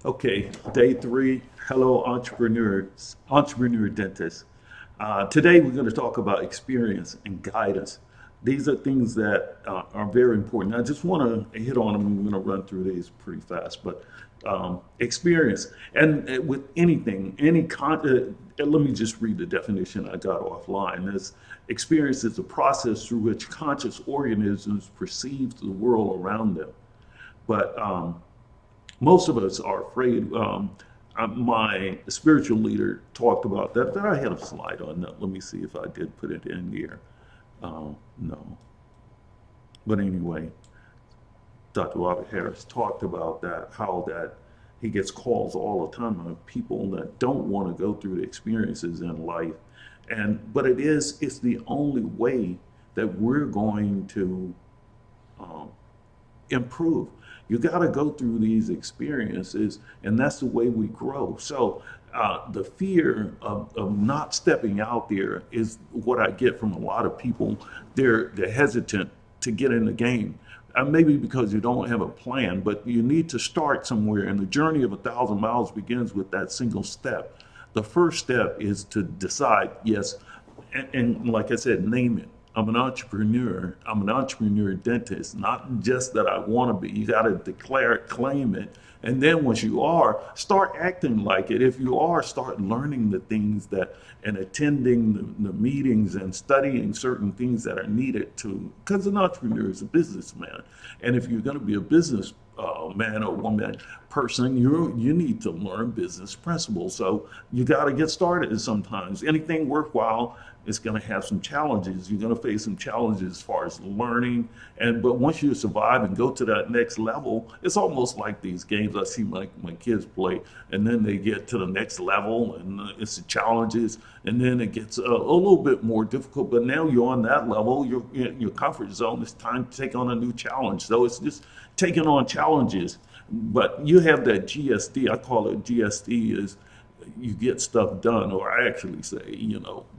Okay, day three. Hello, entrepreneurs, entrepreneur dentists. Today we're going to talk about experience and guidance. These are things that are very important. I just want to hit on them. I'm going to run through these pretty fast, but experience and with anything, let me just read the definition I got offline. This experience is a process through which conscious organisms perceive the world around them. But most of us are afraid. My spiritual leader talked about that. I had a slide on that. Let me see if I did put it in here. No. But anyway, Dr. Robert Harris talked about that, how that he gets calls all the time of people that don't want to go through the experiences in life. But it's the only way that we're going to um, improve. You got to go through these experiences, and that's the way we grow. So, the fear of not stepping out there is what I get from a lot of people. They're hesitant to get in the game. Maybe because you don't have a plan, but you need to start somewhere. And the journey of 1,000 miles begins with that single step. The first step is to decide, yes, and like I said, name it. I'm an entrepreneur. I'm an entrepreneur dentist. Not just that I want to be. You got to declare it, claim it. And then once you are, start acting like it. If you are, start learning the things that and attending the meetings and studying certain things that are needed to, because an entrepreneur is a businessman. And if you're going to be a business man or woman person, you need to learn business principles. So you got to get started sometimes. Anything worthwhile is going to have some challenges. You're going to face some challenges as far as learning. But once you survive and go to that next level, it's almost like these games I see my kids play. And then they get to the next level and it's the challenges. And then it gets a little bit more difficult. But now you're on that level, you're in your comfort zone. It's time to take on a new challenge. So it's just taking on challenges. But you have that GSD. I call it GSD is you get stuff done, or I actually say,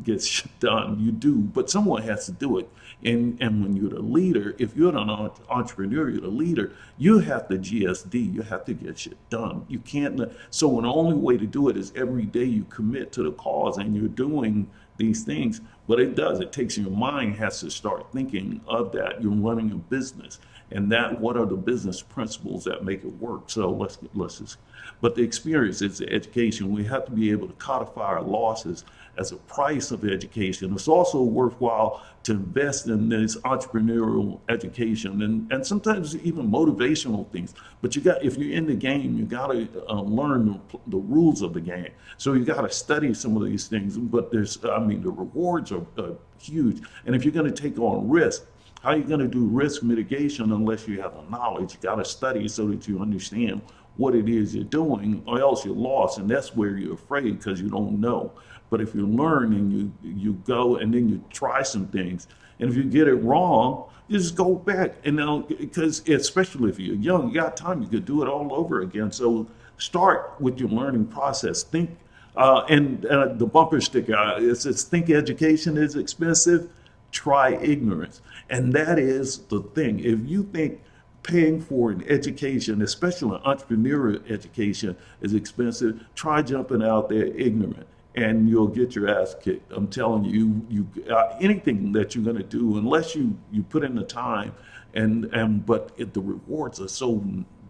get shit done. You do, but someone has to do it. And when you're the leader, if you're an entrepreneur, you're the leader, you have the GSD. You have to get shit done. You can't. So the only way to do it is every day you commit to the cause and you're doing these things. But it does. It takes your mind has to start thinking of that. You're running a business, and that what are the business principles that make it work? So let's just. But the experience is the education. We have to be able to codify our losses as a price of education. It's also worthwhile to invest in this entrepreneurial education and sometimes even motivational things. But if you're in the game, you got to learn the rules of the game. So you got to study some of these things. But the rewards are huge. And if you're going to take on risk, how are you going to do risk mitigation unless you have the knowledge? You got to study so that you understand what it is you're doing, or else you're lost, and that's where you're afraid because you don't know. But if you learn and you go and then you try some things, and if you get it wrong, you just go back. And now, because especially if you're young, you got time, you could do it all over again. So start with your learning process. Think, the bumper sticker, it says, think education is expensive, try ignorance. And that is the thing. If you think paying for an education, especially an entrepreneurial education, is expensive, try jumping out there ignorant and you'll get your ass kicked. I'm telling you, anything that you're going to do, unless you put in the time, the rewards are so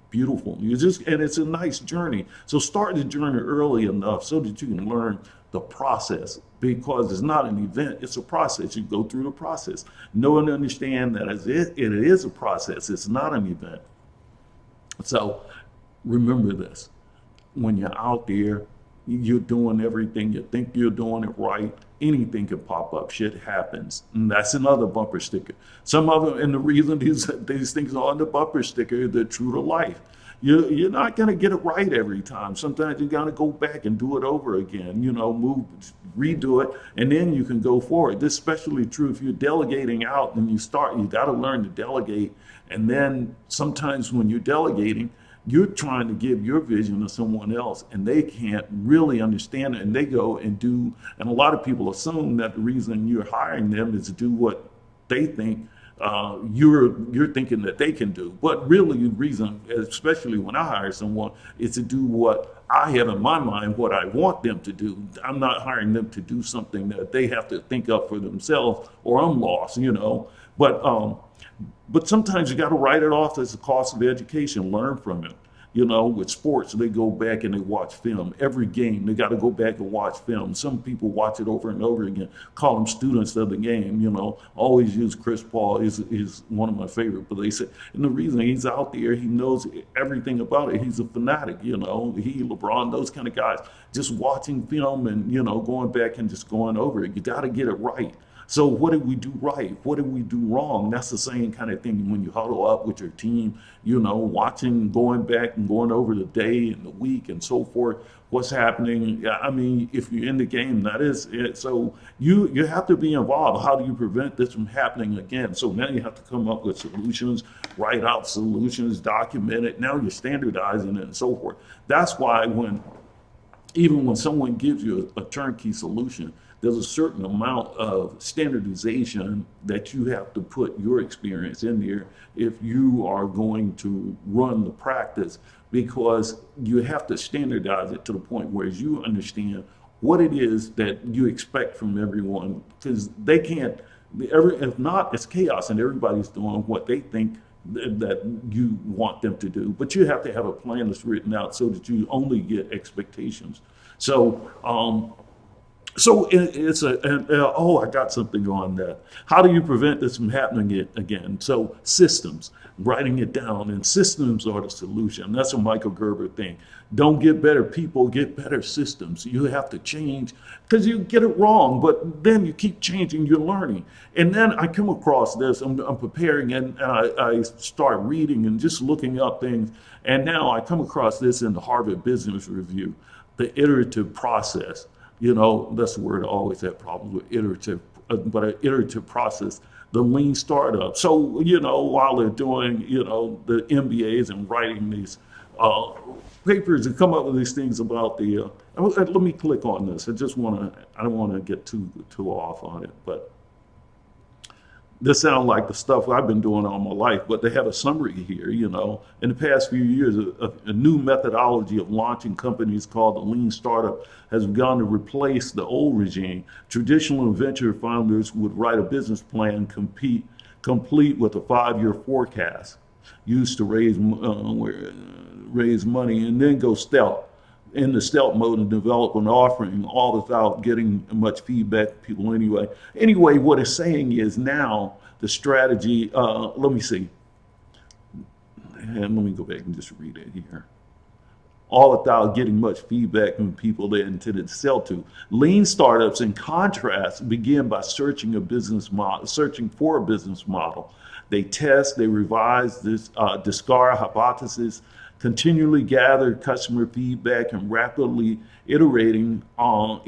beautiful. And it's a nice journey. So start the journey early enough so that you can learn the process, because it's not an event, it's a process. You go through the process. Know and understand that it is a process, it's not an event. So remember this. When you're out there, you're doing everything, you think you're doing it right, anything can pop up. Shit happens. And that's another bumper sticker. Some of them, and the reason these things are on the bumper sticker, they're true to life. You're not going to get it right every time. Sometimes you got to go back and do it over again, redo it, and then you can go forward. This is especially true if you're delegating out and you got to learn to delegate. And then sometimes when you're delegating, you're trying to give your vision to someone else and they can't really understand it, and they go and do, and a lot of people assume that the reason you're hiring them is to do what they think you're thinking that they can do. But really, the reason, especially when I hire someone, is to do what I have in my mind, what I want them to do. I'm not hiring them to do something that they have to think up for themselves, or I'm lost, you know. But sometimes you got to write it off as the cost of education. Learn from it. You know, with sports, they go back and they watch film. Every game, they got to go back and watch film. Some people watch it over and over again, call them students of the game. You know, always use Chris Paul is one of my favorite. But they say, and the reason he's out there, he knows everything about it. He's a fanatic. You know, he, LeBron, those kind of guys, just watching film and going back and just going over it. You got to get it right. So what did we do right? What did we do wrong? That's the same kind of thing when you huddle up with your team, watching, going back and going over the day and the week and so forth, what's happening. Yeah, I mean, if you're in the game, that is it. So you have to be involved. How do you prevent this from happening again? So now you have to come up with solutions, write out solutions, document it. Now you're standardizing it and so forth. That's why even when someone gives you a turnkey solution, there's a certain amount of standardization that you have to put your experience in there if you are going to run the practice, because you have to standardize it to the point where you understand what it is that you expect from everyone, because they can't, if not, it's chaos and everybody's doing what they think that you want them to do. But you have to have a plan that's written out so that you only get expectations. So it's I got something on that. How do you prevent this from happening again? So systems, writing it down, and systems are the solution. That's a Michael Gerber thing. Don't get better people, get better systems. You have to change because you get it wrong, but then you keep changing, you're learning. And then I come across this, I'm preparing, and I start reading and just looking up things. And now I come across this in the Harvard Business Review, the iterative process. That's the word I always had problems with, iterative, but an iterative process, the lean startup. So, while they're doing, the MBAs and writing these papers and come up with these things about let me click on this. I don't want to get too off on it, but this sounds like the stuff I've been doing all my life, but they have a summary here. In the past few years, a new methodology of launching companies called the lean startup has begun to replace the old regime. Traditional venture founders would write a business plan complete with a 5-year forecast used to raise money, and then go stealth in the stealth mode and develop an offering, all without getting much feedback from people anyway. Anyway, what it's saying is now the strategy, let me see. And let me go back and just read it here. All without getting much feedback from people they intended to sell to. Lean startups, in contrast, begin by searching for a business model. They test, they revise, discard hypotheses, continually gather customer feedback, and rapidly iterating on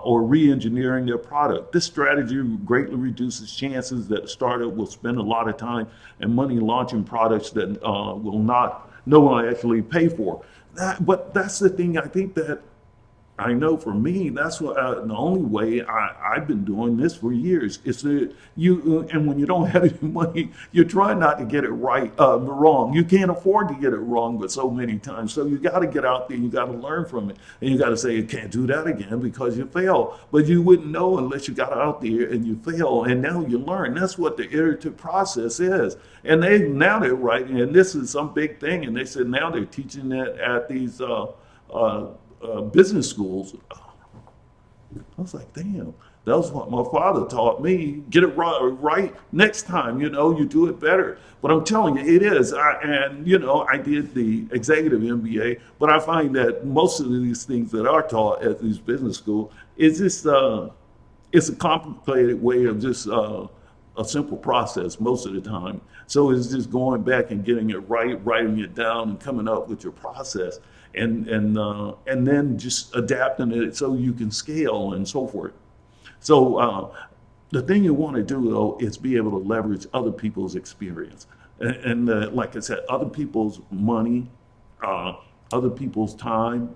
or re-engineering their product. This strategy greatly reduces chances that a startup will spend a lot of time and money launching products that no one actually pay for. But that's the thing. I think that I know for me, that's what the only way I've been doing this for years. It's and when you don't have any money, you're trying not to get it wrong. You can't afford to get it wrong, but so many times. So you got to get out there, you got to learn from it, and you got to say you can't do that again because you fail. But you wouldn't know unless you got out there and you fail, and now you learn. That's what the iterative process is. And now they're writing, and this is some big thing. And they said now they're teaching that at these business schools. I was like, damn, that was what my father taught me. Get it right next time, you do it better. But I'm telling you, it is. I did the executive MBA, but I find that most of these things that are taught at these business schools is just, it's a complicated way of just a simple process most of the time. So it's just going back and getting it right, writing it down, and coming up with your process. And then just adapting it so you can scale and so forth. So the thing you want to do, though, is be able to leverage other people's experience. And like I said, other people's money, other people's time,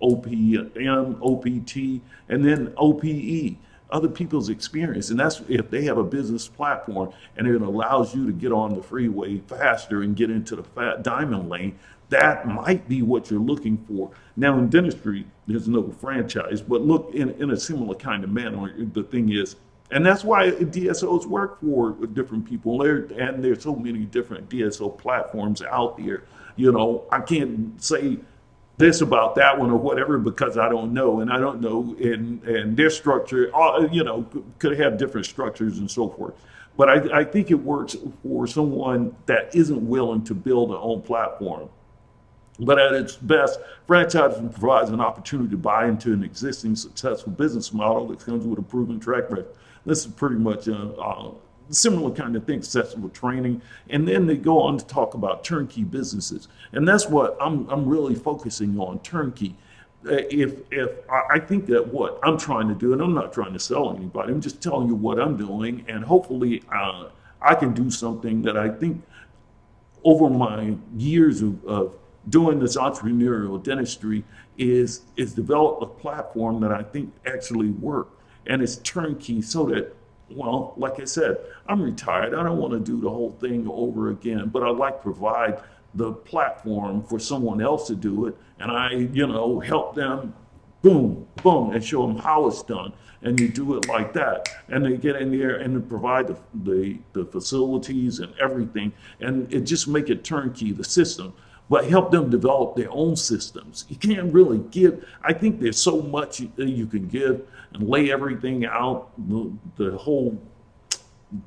OPM, OPT, and then OPE, other people's experience. And that's if they have a business platform and it allows you to get on the freeway faster and get into the diamond lane, that might be what you're looking for. Now in dentistry, there's no franchise, but look in a similar kind of manner. The thing is, and that's why DSOs work for different people. And there's so many different DSO platforms out there. You know, I can't say this about that one or whatever because I don't know, and I don't know, and their structure, you know, could have different structures and so forth. But I think it works for someone that isn't willing to build their own platform. But at its best, franchising provides an opportunity to buy into an existing successful business model that comes with a proven track record. This is pretty much a similar kind of thing, successful training. And then they go on to talk about turnkey businesses. And that's what I'm really focusing on, turnkey. If I think that what I'm trying to do, and I'm not trying to sell anybody, I'm just telling you what I'm doing, and hopefully I can do something that I think over my years of doing this entrepreneurial dentistry is develop a platform that I think actually work, and it's turnkey so that, well, like I said, I'm retired. I don't want to do the whole thing over again, but I'd like to provide the platform for someone else to do it, and I, you know, help them, boom, boom, and show them how it's done. And you do it like that, and they get in there and they provide the facilities and everything, and it just make it turnkey, the system. But help them develop their own systems. You can't really give. I think there's so much you can give and lay everything out, the whole,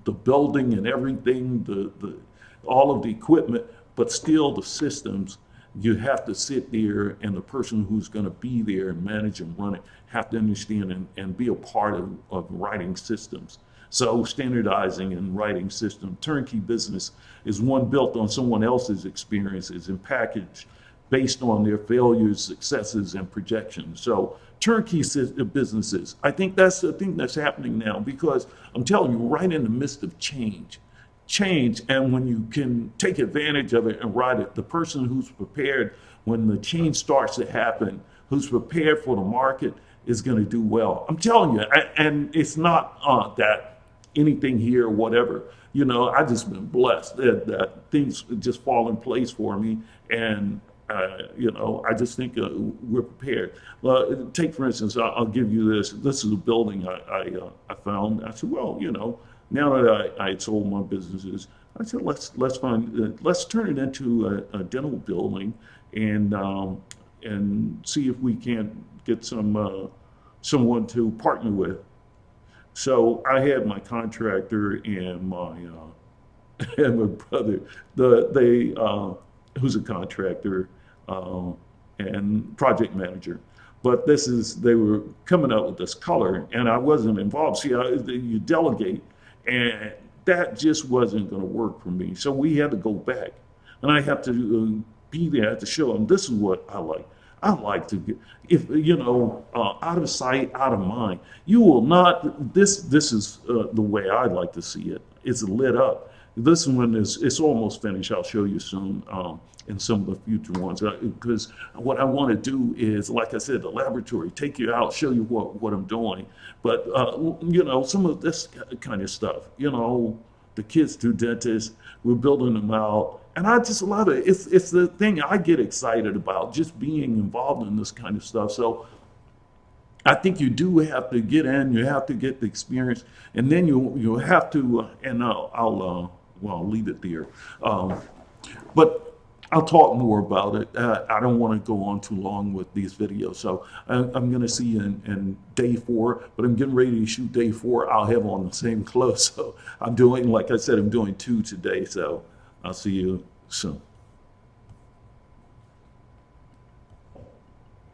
the building and everything, the all of the equipment, but still the systems. You have to sit there, and the person who's going to be there and manage and run it have to understand and be a part of writing systems. So standardizing and writing system. Turnkey business is one built on someone else's experiences and packaged based on their failures, successes, and projections. So turnkey businesses, I think that's the thing that's happening now, because I'm telling you, right in the midst of change, and when you can take advantage of it and ride it, the person who's prepared when the change starts to happen, who's prepared for the market, is going to do well. I'm telling you, and it's not that anything here or whatever. You know, I just been blessed that things just fall in place for me, and you know, I just think we're prepared. Well, take for instance, I'll give you this. This is a building I found. I said, well, you know, now that I sold my businesses, I said let's turn it into a dental building, and see if we can't get someone to partner with. So I had my contractor and my and my brother, who's a contractor and project manager. But they were coming up with this color, and I wasn't involved. See, you delegate, and that just wasn't going to work for me. So we had to go back, and I have to be there to show them this is what I like. I like to get, if you know, out of sight, out of mind. You will not. This is the way I like to see it. It's lit up. This one it's almost finished. I'll show you soon in some of the future ones, because what I want to do is, like I said, the laboratory, take you out, show you what I'm doing. But you know, some of this kind of stuff. You know, the kids do dentists. We're building them out. And I just love it. It's the thing I get excited about, just being involved in this kind of stuff. So I think you do have to get in, you have to get the experience, and then you have to, and I'll leave it there. But I'll talk more about it. I don't want to go on too long with these videos. So I'm going to see you in day 4, but I'm getting ready to shoot day 4. I'll have on the same clothes. So I'm doing, like I said, I'm doing 2 today. So I'll see you soon.